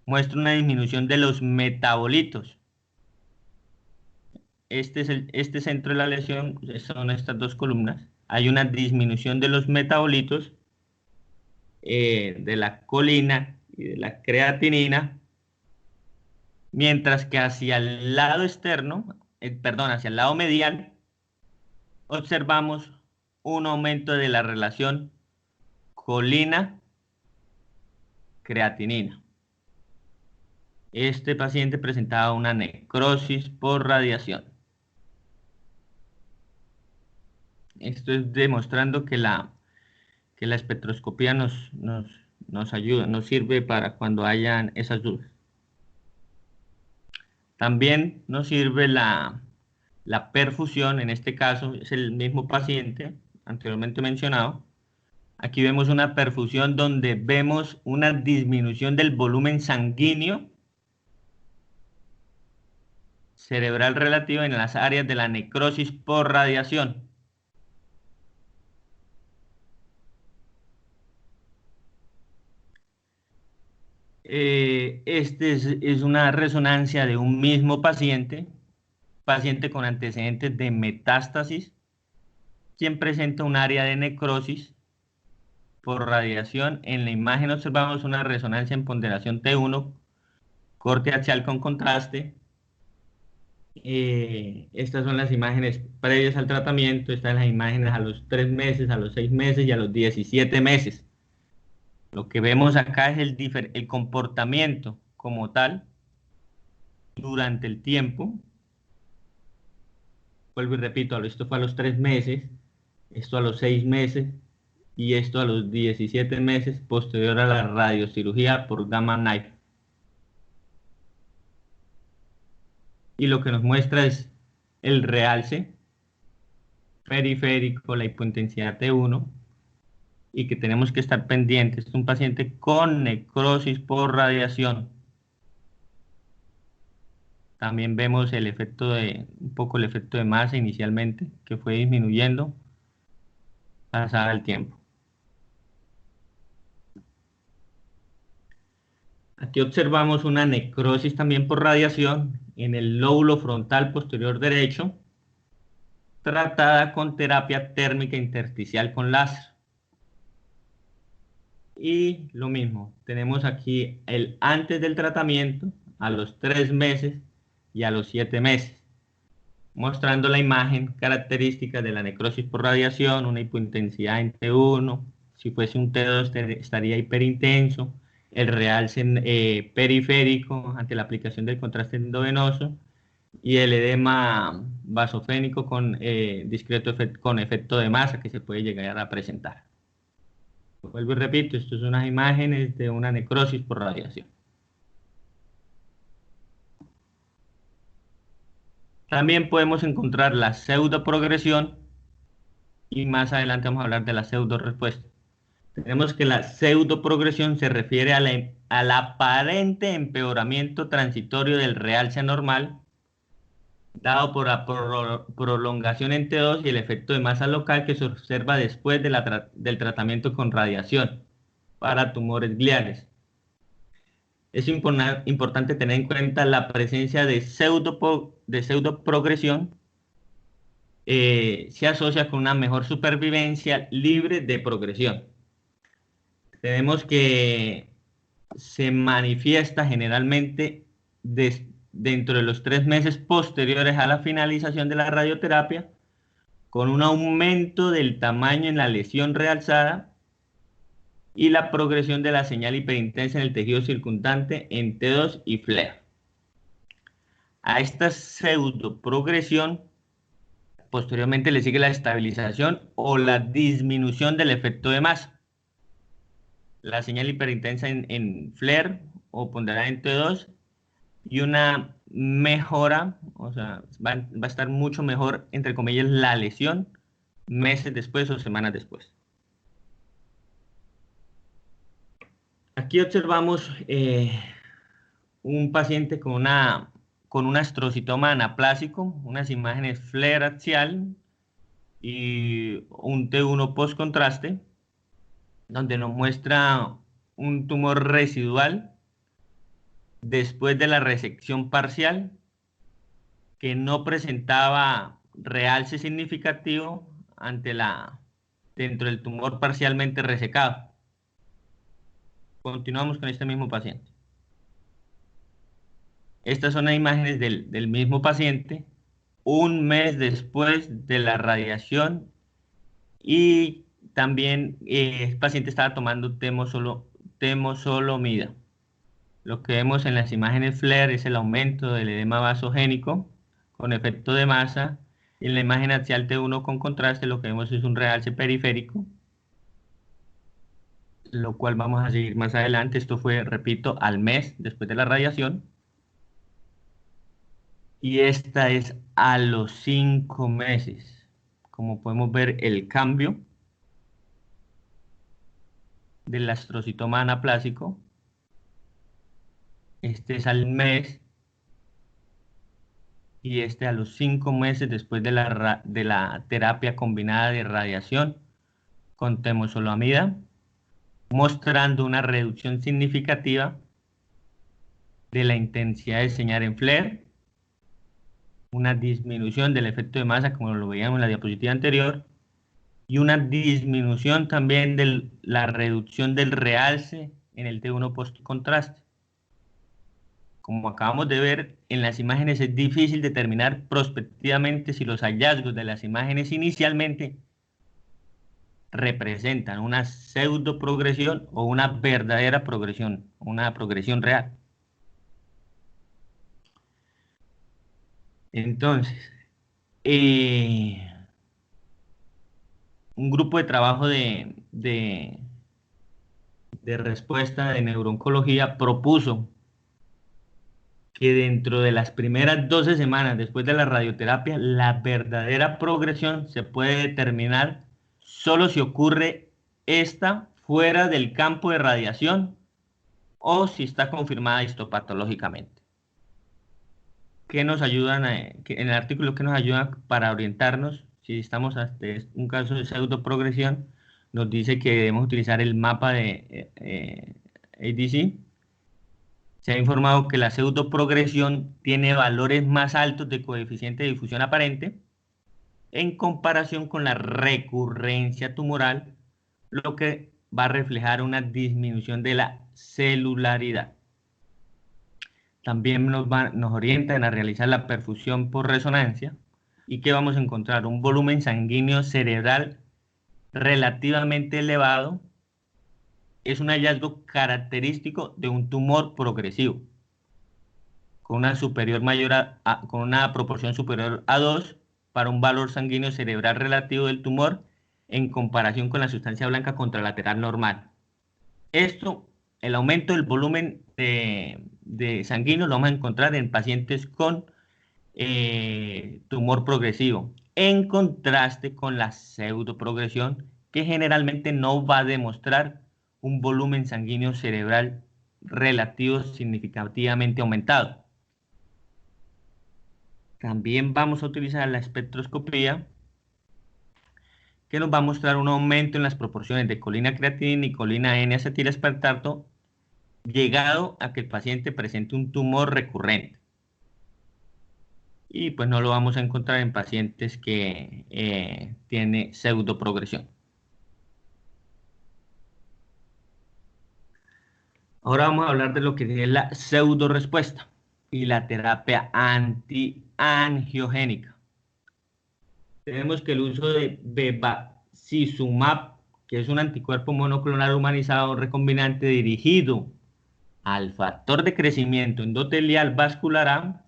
muestra una disminución de los metabolitos. Este centro de la lesión, son estas dos columnas. Hay una disminución de los metabolitos, de la colina y de la creatinina, mientras que hacia el lado externo, hacia el lado medial, observamos un aumento de la relación colina-creatinina. Este paciente presentaba una necrosis por radiación. Esto es demostrando que la espectroscopía nos ayuda, nos sirve para cuando hayan esas dudas. También nos sirve la perfusión, en este caso es el mismo paciente, anteriormente mencionado. Aquí vemos una perfusión donde vemos una disminución del volumen sanguíneo cerebral relativo en las áreas de la necrosis por radiación. Es una resonancia de un mismo paciente con antecedentes de metástasis, quien presenta un área de necrosis por radiación. En la imagen observamos una resonancia en ponderación T1, corte axial con contraste. Estas son las imágenes previas al tratamiento. Están las imágenes a los 3 meses, a los 6 meses y a los 17 meses. Lo que vemos acá es el comportamiento como tal durante el tiempo. Vuelvo y repito, esto fue a los 3 meses, esto a los 6 meses y esto a los 17 meses posterior a la radiocirugía por Gamma Knife. Y lo que nos muestra es el realce periférico, la hipointensidad T1, y que tenemos que estar pendientes. Es un paciente con necrosis por radiación. También vemos un poco el efecto de masa inicialmente, que fue disminuyendo pasado el tiempo. Aquí observamos una necrosis también por radiación en el lóbulo frontal posterior derecho, tratada con terapia térmica intersticial con láser. Y lo mismo, tenemos aquí el antes del tratamiento, a los 3 meses y a los 7 meses, mostrando la imagen característica de la necrosis por radiación, una hipointensidad en T1, si fuese un T2 estaría hiperintenso, el realce periférico ante la aplicación del contraste endovenoso y el edema vasofénico con discreto con efecto de masa que se puede llegar a presentar. Vuelvo y repito, esto son unas imágenes de una necrosis por radiación. También podemos encontrar la pseudoprogresión y más adelante vamos a hablar de la pseudorespuesta. Tenemos que la pseudoprogresión se refiere al aparente empeoramiento transitorio del realce anormal dado por la prolongación en T2 y el efecto de masa local que se observa después del tratamiento con radiación para tumores gliales. Es importante tener en cuenta la presencia de pseudoprogresión. Se asocia con una mejor supervivencia libre de progresión. Tenemos que se manifiesta generalmente dentro de los 3 meses posteriores a la finalización de la radioterapia, con un aumento del tamaño en la lesión realzada y la progresión de la señal hiperintensa en el tejido circundante en T2 y FLAIR. A esta pseudoprogresión posteriormente le sigue la estabilización o la disminución del efecto de masa. La señal hiperintensa en FLAIR o ponderada en T2 y una mejora, o sea, va a estar mucho mejor, entre comillas, la lesión meses después o semanas después. Aquí observamos un paciente con un astrocitoma anaplásico, unas imágenes FLAIR axial y un T1 post contraste, donde nos muestra un tumor residual después de la resección parcial que no presentaba realce significativo dentro del tumor parcialmente resecado. Continuamos con este mismo paciente. Estas son las imágenes del mismo paciente un mes después de la radiación y también el paciente estaba tomando temozolomida. Lo que vemos en las imágenes FLAIR es el aumento del edema vasogénico con efecto de masa. Y en la imagen axial T1 con contraste lo que vemos es un realce periférico, lo cual vamos a seguir más adelante. Esto fue, repito, al mes después de la radiación. Y esta es a los 5 meses. como podemos ver, el cambio del astrocitoma anaplásico. Este es al mes y este a los 5 meses después de la terapia combinada de radiación con temozolomida, mostrando una reducción significativa de la intensidad de señal en flare, una disminución del efecto de masa, como lo veíamos en la diapositiva anterior, y una disminución también de la reducción del realce en el T1 post-contraste. Como acabamos de ver en las imágenes, es difícil determinar prospectivamente si los hallazgos de las imágenes inicialmente representan una pseudo progresión o una verdadera progresión, una progresión real. Entonces, un grupo de trabajo de respuesta de neurooncología propuso que dentro de las primeras 12 semanas después de la radioterapia, la verdadera progresión se puede determinar solo si ocurre esta fuera del campo de radiación o si está confirmada histopatológicamente. ¿Qué nos ayudan en el artículo que nos ayuda para orientarnos si estamos ante un caso de pseudoprogresión? Nos dice que debemos utilizar el mapa de ADC. Se ha informado que la pseudoprogresión tiene valores más altos de coeficiente de difusión aparente en comparación con la recurrencia tumoral, lo que va a reflejar una disminución de la celularidad. También nos orientan a realizar la perfusión por resonancia. ¿Y qué vamos a encontrar? Un volumen sanguíneo cerebral relativamente elevado. Es un hallazgo característico de un tumor progresivo, con una proporción superior a 2 para un valor sanguíneo cerebral relativo del tumor en comparación con la sustancia blanca contralateral normal. Esto, el aumento del volumen de sanguíneo lo vamos a encontrar en pacientes con tumor progresivo, en contraste con la pseudoprogresión, que generalmente no va a demostrar un volumen sanguíneo cerebral relativo significativamente aumentado. También vamos a utilizar la espectroscopía, que nos va a mostrar un aumento en las proporciones de colina creatinina y colina N-acetilespartato, llegado a que el paciente presente un tumor recurrente. Y pues no lo vamos a encontrar en pacientes que tienen pseudoprogresión. Ahora vamos a hablar de lo que es la pseudorespuesta y la terapia antiangiogénica. Tenemos que el uso de bevacizumab, que es un anticuerpo monoclonal humanizado recombinante dirigido al factor de crecimiento endotelial vascular A,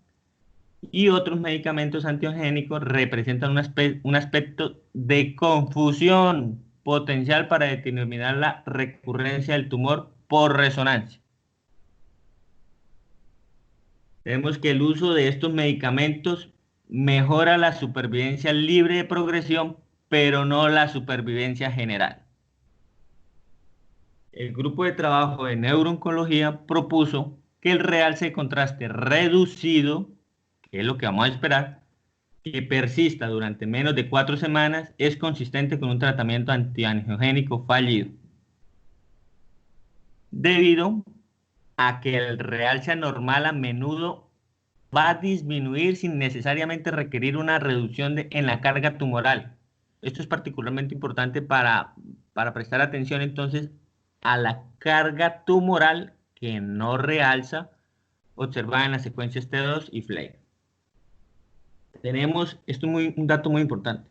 y otros medicamentos antiangiogénicos representan un aspecto de confusión potencial para determinar la recurrencia del tumor por resonancia. Vemos que el uso de estos medicamentos mejora la supervivencia libre de progresión, pero no la supervivencia general. El grupo de trabajo de neurooncología propuso que el realce de contraste reducido, que es lo que vamos a esperar, que persista durante menos de 4 semanas, es consistente con un tratamiento antiangiogénico fallido, debido a que el realce anormal a menudo va a disminuir sin necesariamente requerir una reducción en la carga tumoral. Esto es particularmente importante para prestar atención entonces a la carga tumoral que no realza, observada en las secuencias T2 y FLAIR. Tenemos un dato muy importante.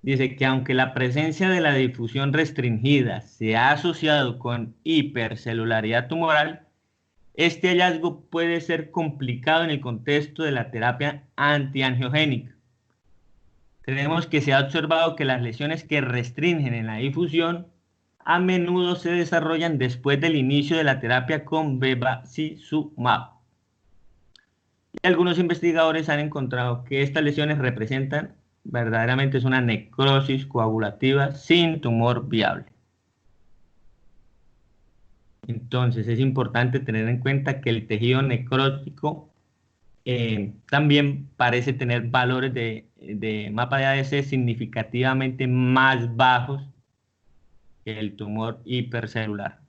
Dice que aunque la presencia de la difusión restringida se ha asociado con hipercelularidad tumoral, este hallazgo puede ser complicado en el contexto de la terapia antiangiogénica. Tenemos que se ha observado que las lesiones que restringen en la difusión a menudo se desarrollan después del inicio de la terapia con bevacizumab. Y algunos investigadores han encontrado que estas lesiones representan verdaderamente es una necrosis coagulativa sin tumor viable. Entonces es importante tener en cuenta que el tejido necrótico también parece tener valores de mapa de ADC significativamente más bajos que el tumor hipercelular.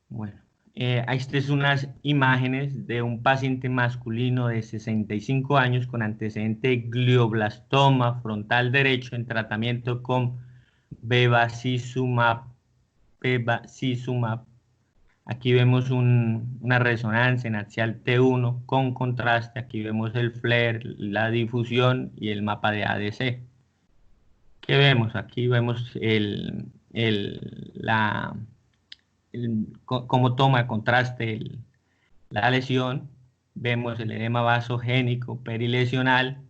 Bueno, estas son unas imágenes de un paciente masculino de 65 años con antecedente glioblastoma frontal derecho en tratamiento con bevacizumab. Aquí vemos una resonancia en axial T1 con contraste. Aquí vemos el FLAIR, la difusión y el mapa de ADC. ¿Qué vemos? Aquí vemos cómo toma contraste la lesión. Vemos el edema vasogénico perilesional.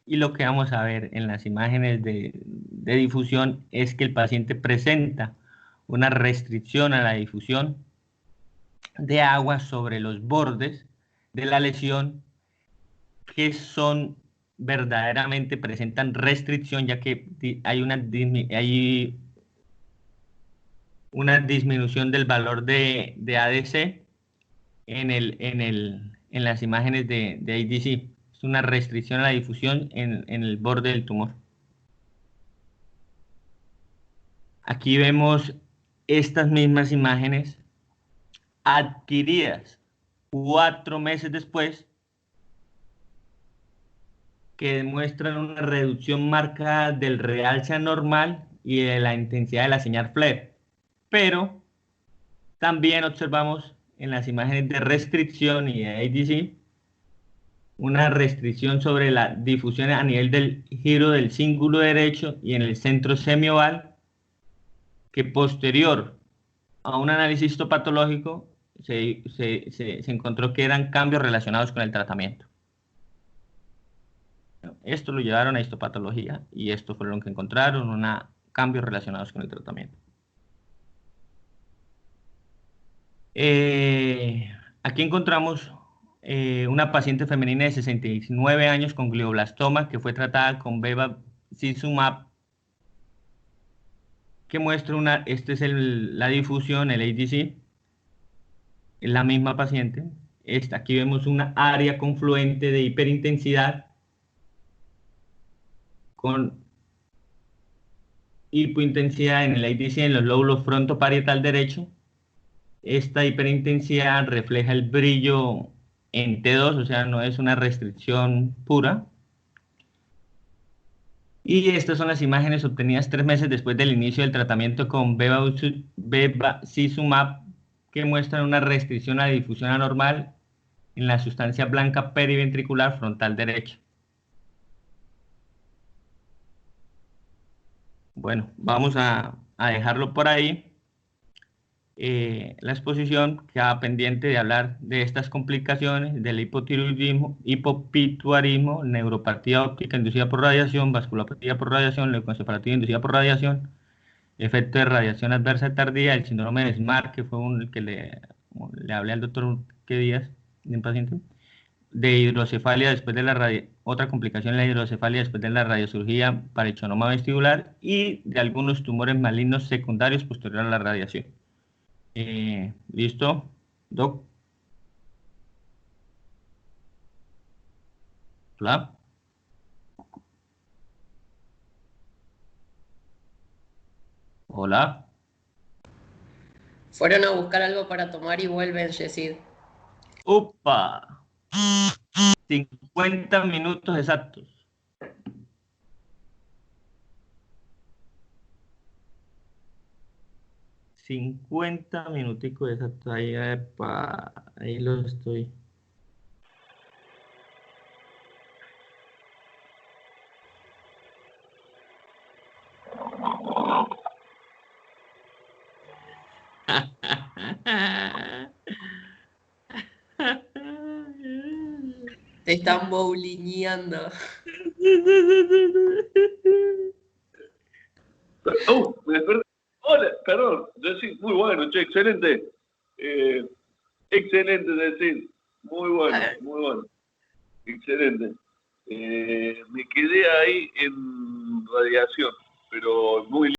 Y lo que vamos a ver en las imágenes de difusión es que el paciente presenta una restricción a la difusión de agua sobre los bordes de la lesión, que son verdaderamente presentan restricción, ya que hay una disminución del valor de ADC en las imágenes de ADC. Es una restricción a la difusión en el borde del tumor. Aquí vemos estas mismas imágenes adquiridas 4 meses después, que demuestran una reducción marcada del realce anormal y de la intensidad de la señal FLAIR. Pero también observamos en las imágenes de restricción y de ADC una restricción sobre la difusión a nivel del giro del cíngulo derecho y en el centro semioval, que posterior a un análisis histopatológico se encontró que eran cambios relacionados con el tratamiento. Esto lo llevaron a histopatología y esto fue lo que encontraron, cambios relacionados con el tratamiento. Aquí encontramos una paciente femenina de 69 años con glioblastoma que fue tratada con bevacizumab, que muestra esta es la difusión, el ADC, es la misma paciente. Aquí vemos una área confluente de hiperintensidad con hipointensidad en el ADC en los lóbulos frontoparietal derecho. Esta hiperintensidad refleja el brillo en T2, o sea, no es una restricción pura. Y estas son las imágenes obtenidas 3 meses después del inicio del tratamiento con bevacizumab, que muestran una restricción a la difusión anormal en la sustancia blanca periventricular frontal derecha. Bueno, vamos a dejarlo por ahí. La exposición queda pendiente de hablar de estas complicaciones del hipotiroidismo, hipopituarismo, neuropatía óptica inducida por radiación, vasculopatía por radiación, leucoencefalopatía inducida por radiación, efecto de radiación adversa tardía, el síndrome de SMART, que fue el que le hablé al doctor Díaz, de un paciente, de hidrocefalia después de otra complicación, la hidrocefalia después de la radiocirugía para echinoma vestibular, y de algunos tumores malignos secundarios posterior a la radiación. ¿Listo, Doc? Hola. Hola. Fueron a buscar algo para tomar y vuelven, Yesid. ¡Upa! 50 minutos exactos. $50 minuticos exactos. Ahí, ahí lo estoy. Te están bowlingueando. Me desperté. Hola, perdón, decir, muy bueno, che, excelente. Excelente decir, muy muy bueno, muy bueno. Excelente. Me quedé ahí en radiación, pero muy